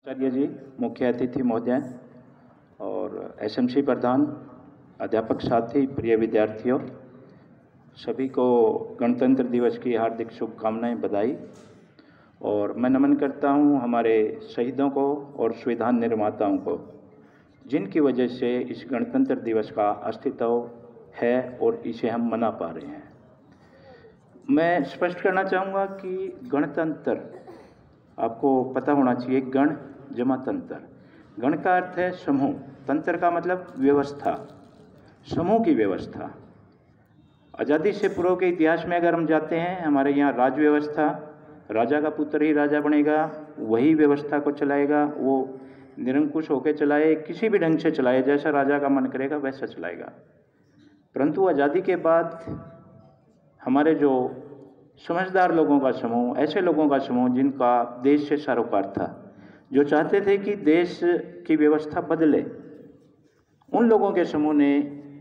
आचार्य जी, मुख्य अतिथि महोदय और एसएमसी प्रधान, अध्यापक साथी, प्रिय विद्यार्थियों, सभी को गणतंत्र दिवस की हार्दिक शुभकामनाएं, बधाई। और मैं नमन करता हूं हमारे शहीदों को और संविधान निर्माताओं को, जिनकी वजह से इस गणतंत्र दिवस का अस्तित्व है और इसे हम मना पा रहे हैं। मैं स्पष्ट करना चाहूँगा कि गणतंत्र, आपको पता होना चाहिए, गण जमा तंत्र। गण का अर्थ है समूह, तंत्र का मतलब व्यवस्था, समूह की व्यवस्था। आज़ादी से पूर्व के इतिहास में अगर हम जाते हैं, हमारे यहाँ राज व्यवस्था, राजा का पुत्र ही राजा बनेगा, वही व्यवस्था को चलाएगा, वो निरंकुश होकर चलाए, किसी भी ढंग से चलाए, जैसा राजा का मन करेगा वैसा चलाएगा। परंतु आज़ादी के बाद हमारे जो समझदार लोगों का समूह, ऐसे लोगों का समूह जिनका देश से सरोकार था, जो चाहते थे कि देश की व्यवस्था बदले, उन लोगों के समूह ने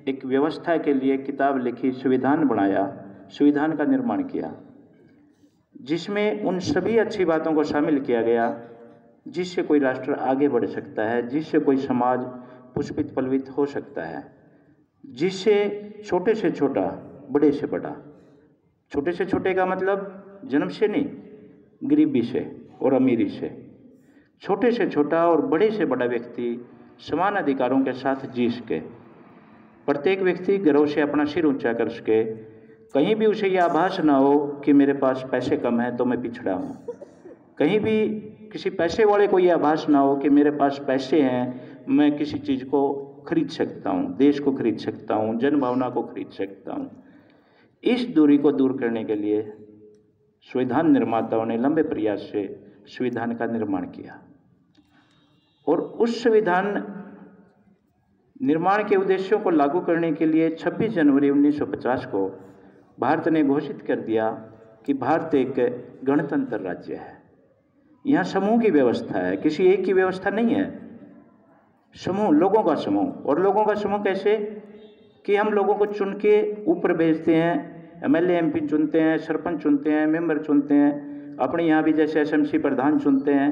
एक व्यवस्था के लिए किताब लिखी, संविधान बनाया, संविधान का निर्माण किया, जिसमें उन सभी अच्छी बातों को शामिल किया गया जिससे कोई राष्ट्र आगे बढ़ सकता है, जिससे कोई समाज पुष्पित पल्लवित हो सकता है, जिससे छोटे से छोटा, बड़े से बड़ा, छोटे से छोटे का मतलब जन्म से नहीं, गरीबी से और अमीरी से, छोटे से छोटा और बड़े से बड़ा व्यक्ति समान अधिकारों के साथ जी सके, प्रत्येक व्यक्ति गर्व से अपना सिर ऊंचा कर सके, कहीं भी उसे यह आभास ना हो कि मेरे पास पैसे कम हैं तो मैं पिछड़ा हूँ, कहीं भी किसी पैसे वाले को यह आभास ना हो कि मेरे पास पैसे हैं, मैं किसी चीज़ को खरीद सकता हूँ, देश को खरीद सकता हूँ, जनभावना को खरीद सकता हूँ। इस दूरी को दूर करने के लिए संविधान निर्माताओं ने लंबे प्रयास से संविधान का निर्माण किया और उस संविधान निर्माण के उद्देश्यों को लागू करने के लिए 26 जनवरी 1950 को भारत ने घोषित कर दिया कि भारत एक गणतंत्र राज्य है। यहाँ समूह की व्यवस्था है, किसी एक की व्यवस्था नहीं है, समूह, लोगों का समूह। और लोगों का समूह कैसे कि हम लोगों को चुन के ऊपर भेजते हैं, एमएलए एमपी चुनते हैं, सरपंच चुनते हैं, मेंबर चुनते हैं, अपने यहाँ भी जैसे एसएमसी प्रधान चुनते हैं,